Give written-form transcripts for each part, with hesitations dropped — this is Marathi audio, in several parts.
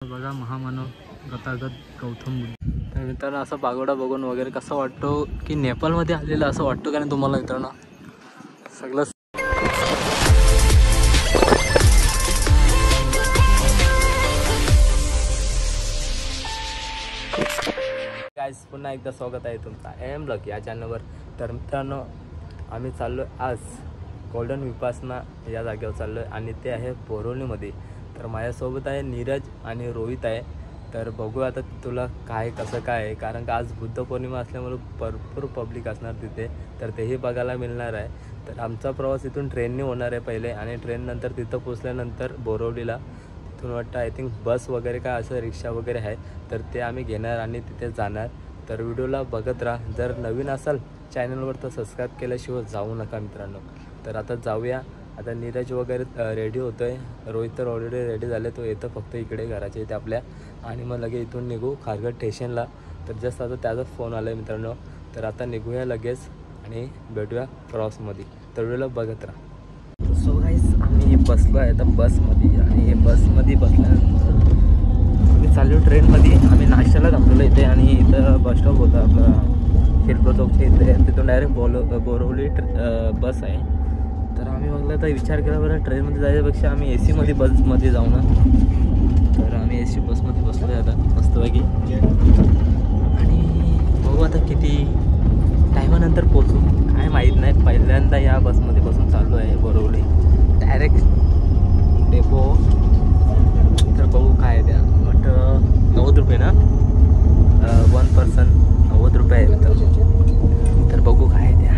बघा महामानव गतागत गौतम बुद्ध. तर मित्रांनो असा पागोडा बघून वगैरे कसं वाटतो की नेपाळमध्ये आलेलं असं वाटतं का नाही तुम्हाला मित्रांनो. सगळं गाईस पुन्हा एकदा स्वागत आहे तुमचा एम ब्लॉग या चॅनलवर. तर मित्रांनो आम्ही चाललो आज गोल्डन विपासना या जागेवर चाललो आहे आणि ते आहे बोरिवलीमध्ये. तर माझ्यासोबत आहे नीरज आणि रोहित आहे. तर बघू आता तुला काय कसं काय आहे, कारण का आज बुद्ध पौर्णिमा असल्यामुळे भरपूर पब्लिक असणार तिथे, तर तेही बघायला मिळणार आहे. तर आमचा प्रवास इथून ट्रेनने होणार आहे पहिले आणि ट्रेननंतर तिथं पोचल्यानंतर बोरिवलीला तिथून वाटतं आय थिंक बस वगैरे काय असं रिक्षा वगैरे आहे, तर ते आम्ही घेणार आणि तिथे जाणार. तर व्हिडिओला बघत राहा. जर नवीन असाल चॅनलवर तर सबस्क्राईब केल्याशिवाय जाऊ नका मित्रांनो. तर आता जाऊया. आता नीरज वगैरे रेडी होतो आहे, रोहित तर ऑलरेडी रेडी झाले, तो येतं फक्त इकडे घराच्या इथे आपल्या, आणि मग लगे इथून निघू खारघर स्टेशनला. तर जस्ट आता त्याचा फोन आला आहे मित्रांनो. तर आता निघूया लगेच आणि भेटूया प्रवासमध्ये. तर व्हिडिओला बघत राहा. सो गाईस आम्ही बसलो आहे आता बसमध्ये, आणि बसमध्ये बसल्यानंतर आम्ही चाललो ट्रेनमध्ये. आम्ही नाश्त्याला थांबलेलो इथे, आणि इथं बसस्टॉप होता आपला शिरपूर चौकच्या इथे, तिथून डायरेक्ट बोरिवली बस आहे. तर आम्ही बघलं तर विचार केला बरं ट्रेनमध्ये जायच्यापेक्षा आम्ही AC बसमध्ये जाऊ ना. तर आम्ही AC बसमध्ये बसलो आहे आता मस्तपैकी, आणि बघू आता किती टायमानंतर पोचू काय माहीत नाही. पहिल्यांदा या बसमध्ये बसून चाललो आहे बोरिवली डायरेक्ट डेपो. तर बघू काय आहे त्या, बट 90 रुपये ना 1 पर्सन 90 रुपये आहे तर बघू काय आहे त्या.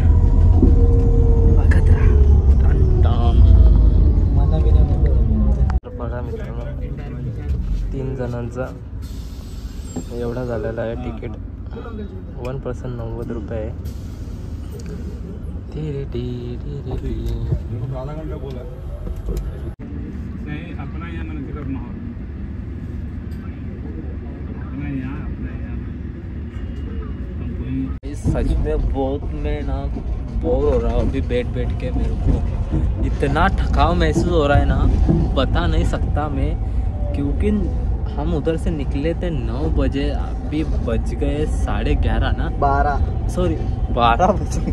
बघा मित्रांनो 3 जणांचा एवढा झालेला आहे तिकीट. 1 पर्सन 90 रुपये आहे. सच में बहुत मैं ना बोर हो रहा हूँ अभी बैठ के. मेरे को इतना थकाव महसूस हो रहा है ना, बता नहीं सकता मैं, क्योंकि हम उधर से निकले थे 9 बजे, अभी बज गए 11:30 ना 12 बजे.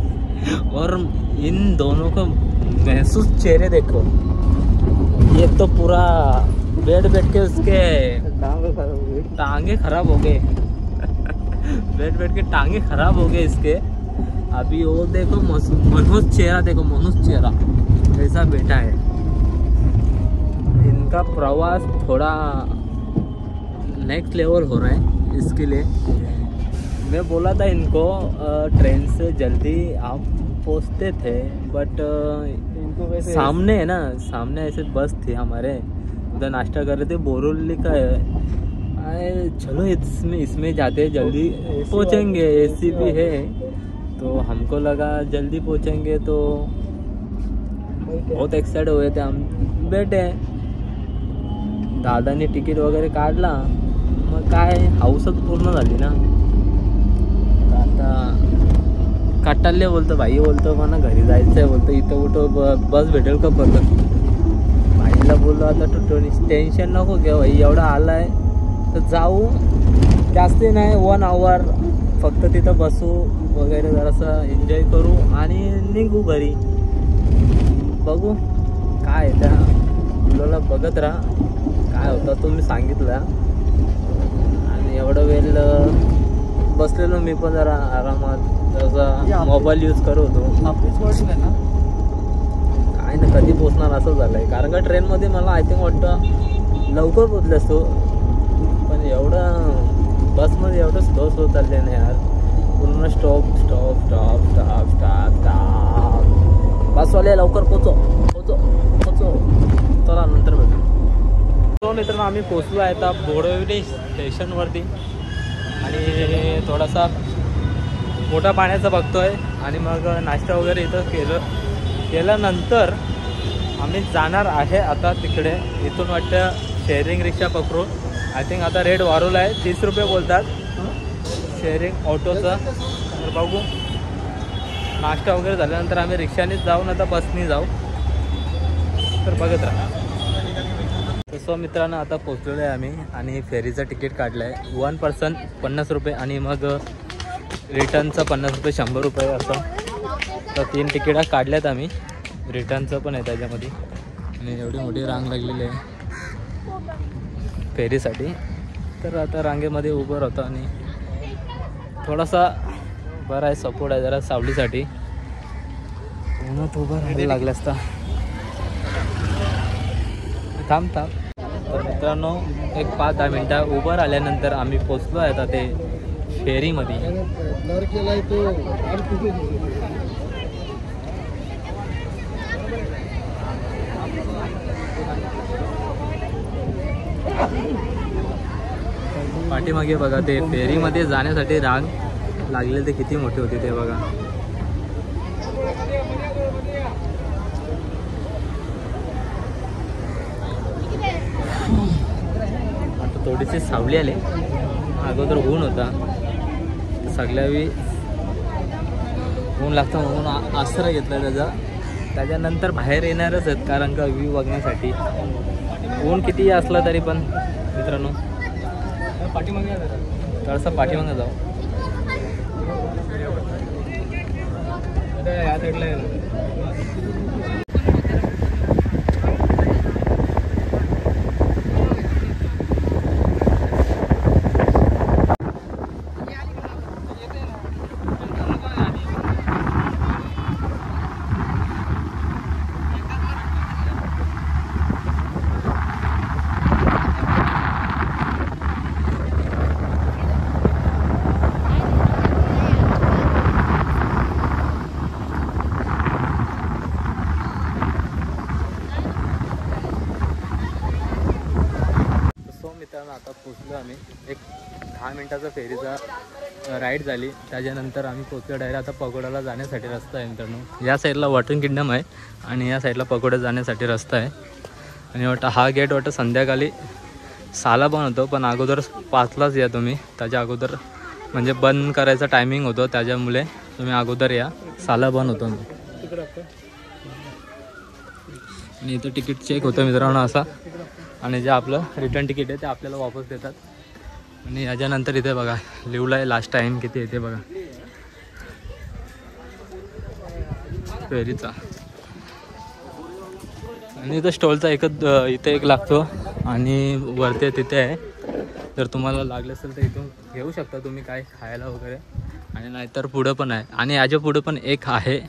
और इन दोनों को महसूस चेहरे देखो, ये तो पूरा बैठ के उसके टांगे खराब हो गए. बैठ के टांगे खराब हो गए इसके. अभी वो देखो मनोज चेहरा देखो, मनोज चेहरा ऐसा बैठा है. इनका प्रवास थोड़ा नेक्स्ट लेवल हो रहा है. इसके लिए मैं बोला था इनको ट्रेन से जल्दी आप पहुंचते थे, बट इनको सामने है ना, सामने ऐसे बस थी हमारे, उधर नाश्ता कर रहे थे. बोरिवली का है, चलो इसमें जाते जल्दी पहुंचेंगे, AC भी है. तो हमको लगा जल्दी पहुंचेंगे, तो बहुत एक्साइटेड हुए थे हम. बैठे दादाने तिकीट वगैरे काढला, मग काय हाऊसच पूर्ण झाली ना. आता काटाले बोलतो भाई, बोलतो मला घरी जायचं आहे, बोलतो इथं कुठं बस भेटेल का परत. भाईला बोललो आता तू टेन्शन नको घेऊ भाई, एवढा आला आहे तर जाऊ, जास्ती नाही 1 आवर फक्त तिथं बसू वगैरे, जरासं एन्जॉय करू आणि निघू घरी. बघू काय त्या मुलाला बघत राहा काय होतं. तुम्ही सांगितलं आणि एवढं वेळ बसलेलो मी पण जरा आरामात, जसा मोबाईल यूज करत होतो. काय ना कधी पोचणार असं झालं आहे, कारण का ट्रेनमध्ये मला आय थिंक वाटतं लवकर पोचले असतो, पण एवढं बसमध्ये एवढं स्लो चालले ना यार. पूर्ण स्टॉप. बसवाले लवकर पोचो. चला नंतर भेटू. तो मित्रांनो आम्ही पोचलो आहे आता बोरिवली स्टेशनवरती, आणि थोडासा मोठा पाण्याचा बघतोय, आणि मग नाश्ता वगैरे इथं केल्यानंतर आम्ही जाणार आहे आता तिकडे. इथून वाटतं शेअरिंग रिक्षा पकडून. आय थिंक आता रेट वाढवला आहे, 30 रुपये बोलतात शेअरिंग ऑटोचं. तर बघू नाश्ता वगैरे झाल्यानंतर आम्ही रिक्षानेच जाऊन आता बसनी जाऊ. तर बघत राहा. सो मित्रांनो आता पोचलेलो आहे आम्ही आणि फेरीचं तिकीट काढलं आहे. 1 पर्सन 50 रुपये आणि मग रिटर्नचं 50 रुपये 100 रुपये असं. तर 3 तिकीटा काढल्यात आम्ही. रिटर्नचं पण आहे त्याच्यामध्ये आणि एवढी मोठी रांग लागलेली आहे फेरीसाठी. तर आता रांगेमध्ये उभं राहतो आणि थोडासा बरं आहे, सपोर्ट आहे जरा सावलीसाठी. उन्हात उभं राहायला लागलं असता. थांब. तर मित्रांनो एक 5-10 मिनटं उभं राहिल्यानंतर आम्ही पोचलो आहे आता ते फेरीमध्ये. पाठीमागे बघा ते फेरीमध्ये जाण्यासाठी रांग लागलेली ते किती मोठी होती ते बघा. आता थोडीशी सावली आले, अगोदर ऊन होता. सगळ्यावी ऊन लागतं म्हणून आसरा घेतला त्याच्यानंतर बाहेर येणारच आहेत कारण का व्ह्यू बघण्यासाठी. ऊन किती असला तरी पण मित्रांनो पाठीमागे थोडासा पाठीमागे जाऊ. या साईडला आता पोचलो आम्ही. एक 10 मिनटाचा फेरीचा राईड झाली. त्याच्यानंतर आम्ही पोचलो डायरेक्ट आता पकोडाला जाण्यासाठी रस्ता आहे मित्रांनो. या साईडला वॉटर किंगडम आहे आणि या साईडला पकोडा जाण्यासाठी रस्ता आहे. आणि वाटतं हा गेट वाटतं संध्याकाळी 6ला बंद होतो, पण अगोदर 5लाच या तुम्ही. त्याच्या अगोदर म्हणजे बंद करायचा टायमिंग होतो, त्याच्यामुळे तुम्ही अगोदर या. 6ला बंद होतो. आणि इथं तिकीट चेक होतं मित्रांनो असा. आणि जे आपलं रिटर्न तिकीट आहे ते आपल्याला वापस देतात. आणि याच्यानंतर इथे बघा लिवला आहे लास्ट टाईम किती येते बघा फेरीचा. आणि इथं स्टॉलचा इथे एक लागतो आणि वरती तिथे आहे. जर तुम्हाला लागलं असेल तर इथून घेऊ शकता तुम्ही काय खायला वगैरे. आणि नाहीतर पुढं पण आहे आणि याच्या पुढं पण एक आहे,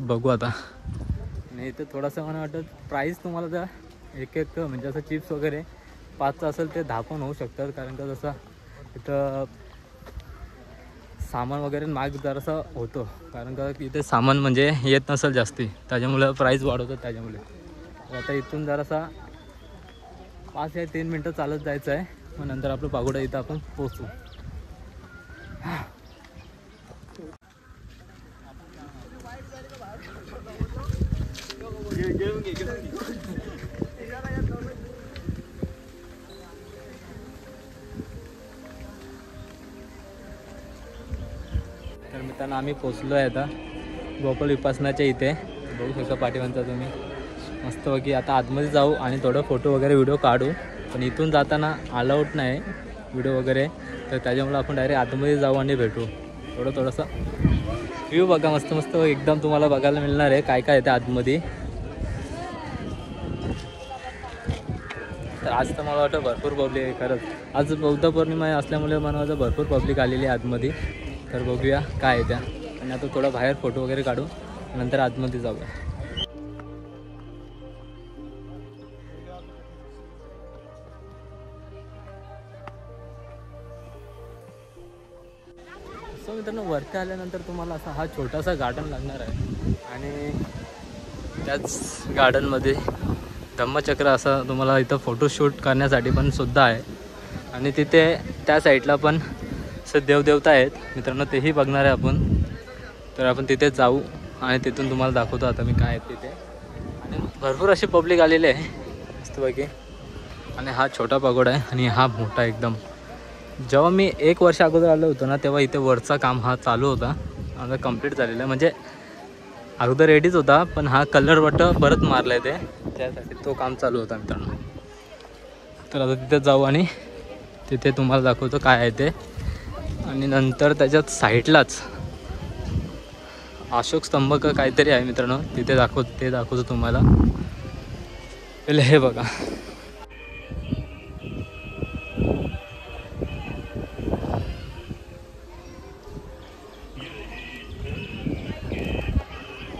बघू आता. आणि इथं थोडंसं मला वाटतं प्राईस तुम्हाला जर एक म्हणजे असं चिप्स वगैरे 5चं असेल ते 10 पण होऊ शकतात. कारण का जसं इथं सामान वगैरे महाग जरासं होतो, कारण का इथे सामान म्हणजे येत नसेल जास्ती, त्याच्यामुळे प्राईस वाढवतात त्याच्यामुळे. आता इथून जरासा 5 या 3 मिनटं चालत जायचं आहे. मग नंतर आपलं पागोडा इथं आपण पोचू. तर मित्रांनो आम्ही पोचलो आहे आता गोकुळ विपासनाच्या इथे. बघू शकता पाठीमागचा तुम्ही मस्त की. आता आतमध्ये जाऊ आणि थोडं फोटो वगैरे व्हिडिओ काढू, पण इथून जाताना अलाउड नाही व्हिडिओ वगैरे, तर त्याच्यामुळे आपण डायरेक्ट आतमध्ये जाऊ आणि भेटू. थोडंसं व्ह्यू बघा मस्त एकदम तुम्हाला बघायला मिळणार आहे काय काय आहे त्या आतमध्ये. तर आज तर मला वाटतं भरपूर पब्लिक आहे खरंच. आज बौद्ध पौर्णिमा असल्यामुळे मला वाटतं भरपूर पब्लिक आलेली आहे आतमध्ये. तर बघूया काय आहे त्या. आणि आता थोडं बाहेर फोटो वगैरे काढू, नंतर आतमध्ये जाऊया. सो मित्रांनो वरती आल्यानंतर तुम्हाला असा हा छोटासा गार्डन लागणार आहे. आणि त्याच गार्डनमध्ये धम्मचक्र असं तुम्हाला इथं फोटोशूट करण्यासाठी पण सुद्धा आहे. आणि तिथे त्या साईडला पण असं देवदेवता आहेत मित्रांनो, तेही बघणार आहे आपण. तर आपण तिथे जाऊ आणि तिथून तुम्हाला दाखवतो आता मी काय आहे तिथे. आणि भरपूर अशी पब्लिक आलेली आहे मस्तपैकी. आणि हा छोटा पागोडा आहे आणि हा मोठा एकदम. जेव्हा मी 1 वर्ष अगोदर आलो होतो ना, तेव्हा इथे वरचा काम हा चालू होता. आता कंप्लीट झालेला आहे, म्हणजे अगोदर रेडीच होता, पण हा कलर वाटतं परत मारला आहे ते, त्यासाठी तो काम चालू होता मित्रांनो. तर आता तिथे जाऊ आणि तिथे तुम्हाला दाखवतो काय आहे ते. आणि नंतर त्याच्यात साईडलाच अशोक स्तंभ का काहीतरी आहे मित्रांनो, तिथे दाखवतो तुम्हाला. पहिले हे बघा,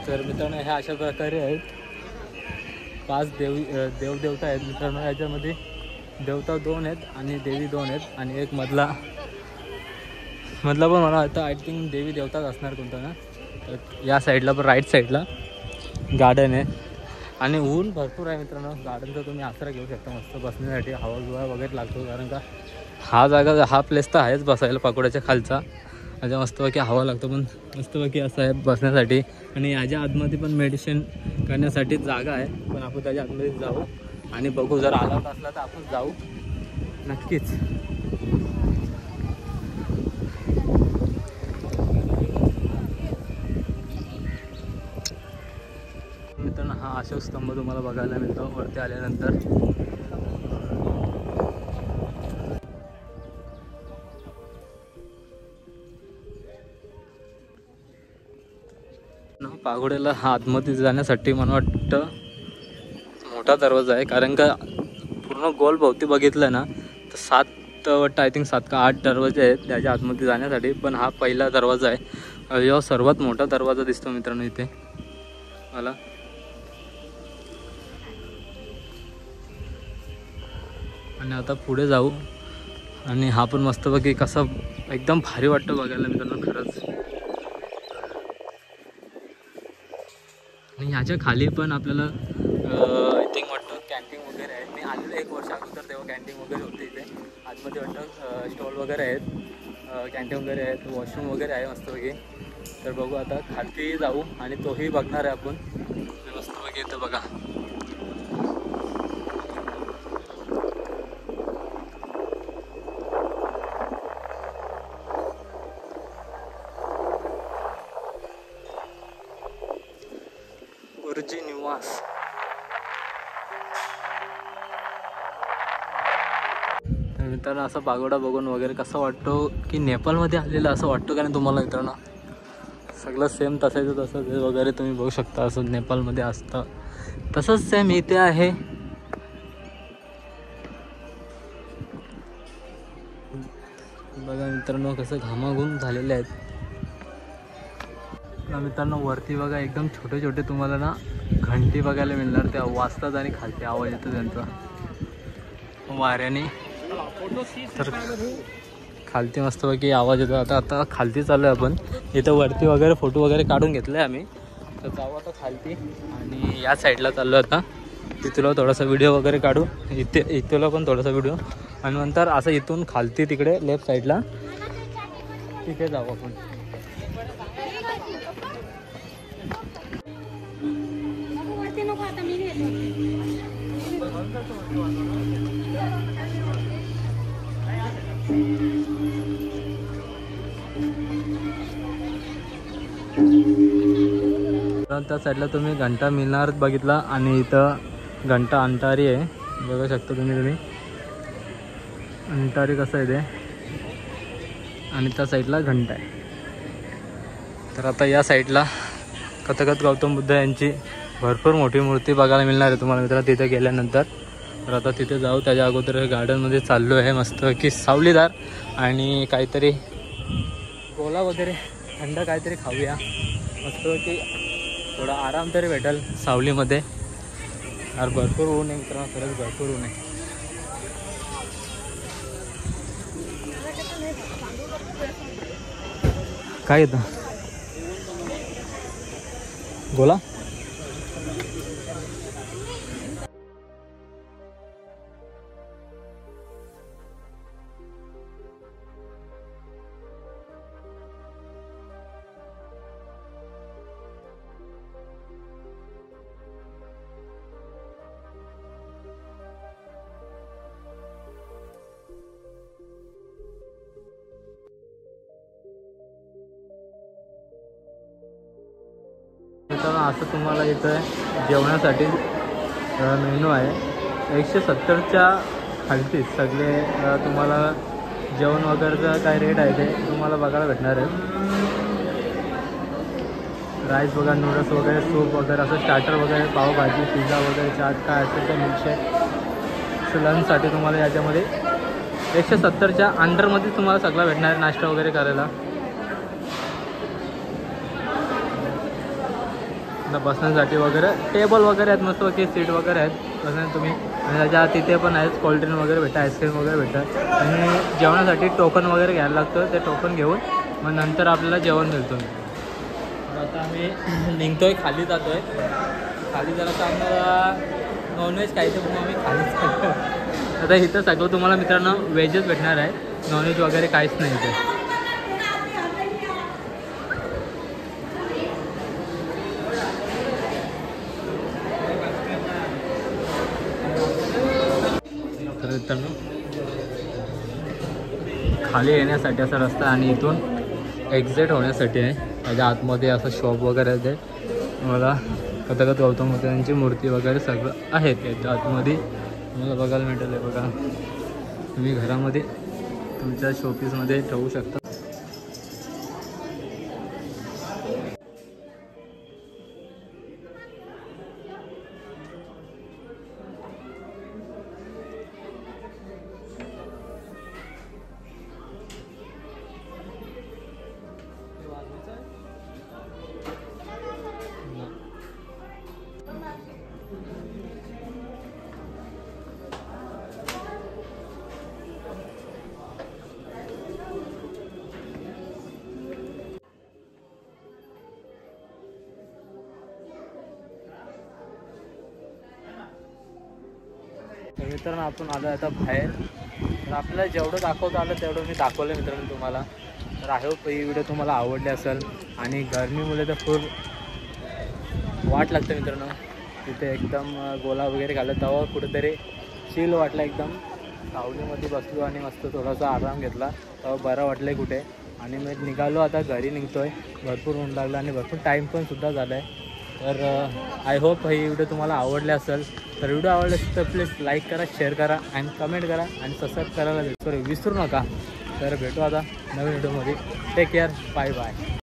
तर मित्रांनो ह्या अशा प्रकारे आहेत. 5 देवदेवता आहेत मित्रांनो. याच्यामध्ये देवता 2 आहेत आणि देवी 2 आहेत आणि एक मधला पण मला वाटतं आय थिंक देवी देवताच असणार कोणता ना. तर या साईडला पण राईट साईडला गार्डन आहे आणि ऊन भरपूर आहे मित्रांनो. गार्डनचा तुम्ही आसरा घेऊ शकता मस्त बसण्यासाठी. हवा बिवा वगैरे लागतो, कारण का हा प्लेस तर आहेच बसायला पाकोड्याच्या खालचा. माझ्या मस्तपैकी हवा लागतो, पण मस्तपैकी असं आहे बसण्यासाठी. आणि याच्या आतमध्ये पण मेडिटेशन करण्यासाठी जागा आहे, पण आपण त्याच्या आतमध्ये जाऊ आणि बघू. जर अलाउड असला तर आपण जाऊ नक्कीच. मित्रांनो हा अशोक स्तंभ तुम्हाला बघायला मिळतो वरती आल्यानंतर. पागोड्याला हा आतमध्ये जाण्यासाठी मला वाटतं मोठा दरवाजा आहे, कारण का पूर्ण गोल भोवती बघितलं ना तर 7 वाटतं आय थिंक 7 का 8 दरवाजे आहेत त्याच्या आतमध्ये जाण्यासाठी. पण हा पहिला दरवाजा आहे, जेव्हा सर्वात मोठा दरवाजा दिसतो मित्रांनो इथे मला. आणि आता पुढे जाऊ आणि हा पण मस्तपैकी कसा एकदम भारी वाटतं बघायला मित्रांनो खरंच. आणि ह्याच्या खाली पण आपल्याला आय थिंक वाटतं कॅन्टीन वगैरे आहे. मी आलेलं 1 वर्ष अगोदर तेव्हा कॅन्टीन वगैरे होते इथे. आतमध्ये वाटतं स्टॉल वगैरे आहेत, कॅन्टीन वगैरे आहेत, वॉशरूम वगैरे आहे मस्तपैकी. तर बघू आता खाली जाऊ आणि तोही बघणार आहे आपण मस्तपैकी. इथं बघा गुरुजी निवास. तर मित्रांनो असा पागोडा बघून वगैरे कसं वाटतो की नेपाळमध्ये आलेलं असं वाटतं का नाही तुम्हाला मित्रांनो. सगळं सेम तसंच तसंच वगैरे तुम्ही बघू शकता. असं नेपाळमध्ये असतं तसंच सेम इथे आहे. बघा मित्रांनो कसं घामाघूम झालेले आहेत. मित्रांनो वरती बघा एकदम छोटे छोटे तुम्हाला ना घंटी बघायला मिळणार. त्या वाजतात आणि खालती आवाज येतो त्यांचा वाऱ्याने. तर खालती मस्तपैकी आवाज येतो. आता खालती चाललो आहे आपण. इथं वरती वगैरे फोटो वगैरे काढून घेतले आम्ही. तर जाऊ आता खालती आणि या साईडला चाललो आता. तिथूला थोडासा व्हिडिओ वगैरे काढू, इथूला पण थोडासा व्हिडिओ, आणि नंतर असं इथून खालती तिकडे लेफ्ट साईडला तिथे जाऊ आपण. त्या साईडला तुम्ही घंटा मिनार बघितला आणि इथं घंटा अंटारी आहे बघू शकता तुम्ही. अंटारी कसं आहे ते, आणि त्या साईडला घंटा आहे. तर आता या साईडला कथकथ गौतम बुद्ध यांची भरपूर मोठी मूर्ती बघायला मिळणार आहे तुम्हाला मित्रांनो तिथे गेल्यानंतर. तर आता तिथे जाऊ. त्याच्या अगोदर गार्डनमध्ये चाललो आहे मस्त की सावलीदार आणि काहीतरी गोला वगैरे थंड काहीतरी खाऊया मस्त की थोडा आराम तरी भेटेल सावलीमध्ये. यार भरपूर ऊन आहे मित्रांनो, खरंच भरपूर ऊन आहे. काय येतं गोला. मित्रांनो असं तुम्हाला इथं जेवणासाठी मेनू आहे. 170च्या खालतीच सगळे तुम्हाला जेवण वगैरेचं काय रेट आहे ते तुम्हाला बघायला भेटणार आहे. राईस बघा, नूडल्स वगैरे, सूप वगैरे, असं स्टार्टर वगैरे, पावभाजी, पिझ्झा वगैरे, चाट काय असेल तर मिल्कशेक. लंचसाठी तुम्हाला याच्यामध्ये 170च्या अंडरमध्ये तुम्हाला सगळं भेटणार आहे नाश्ता वगैरे करायला. बसण्यासाठी वगैरे टेबल वगैरे आहेत, मस्त की सीट वगैरे आहेत बसण्यासाठी तुम्ही. आणि त्याच्या तिथे पण आहेत कोल्ड्रिंक वगैरे भेटतात, आईस्क्रीम वगैरे भेटतात. आणि जेवणासाठी टोकन वगैरे घ्यायला लागतं, ते टोकन घेऊन मग नंतर आपल्याला जेवण मिळतं. आता आम्ही निघतो आहे, खाली जातो आहे. खाली जरासं आम्हाला नॉनव्हेज खायचं म्हणून आम्ही खालीच खातो. आता इथं सगळं तुम्हाला मित्रांनो व्हेजच भेटणार आहे, नॉनव्हेज वगैरे काहीच नाही इथे. तर मित्रांनो खाली येण्यासाठी असा रस्ता आणि इथून एक्झिट होण्यासाठी आहे. त्याच्या आतमध्ये असं शॉप वगैरे आहे, ते मला कथाकथ गौतम बुद्धांची मूर्ती वगैरे सगळं आहे त्याच्या आतमध्ये तुम्हाला बघायला मिळेल. आहे बघा, तुम्ही घरामध्ये तुमच्या शोपीसमध्ये ठेवू शकता. तर मित्रांनो आपण आलो आता बाहेर. तर आपल्याला जेवढं दाखवता आलं तेवढं मी दाखवलं मित्रांनो तुम्हाला. तर आय होप ही व्हिडिओ तुम्हाला आवडली असेल. आणि गरमीमुळे तर फुल वाट लागतं मित्रांनो. तिथे एकदम गोला वगैरे घालत तेव्हा कुठेतरी चिल वाटलं, एकदम सावलीमध्ये बसलो आणि मस्त थोडासा आराम घेतला तेव्हा बरं वाटलं कुठे. आणि मी निघालो, आता घरी निघतो आहे. भरपूर ऊन लागलं आणि भरपूर टाईम पण सुद्धा झाला आहे. तर आय होप ही व्हिडिओ तुम्हाला आवडली असेल. तर व्हिडिओ आवडला असेल तर प्लीज लाईक करा, शेअर करा आणि कमेंट करा आणि सबस्क्राईब करायला विसरू नका. तर भेटू आता नवीन व्हिडिओमध्ये. Take care, bye bye.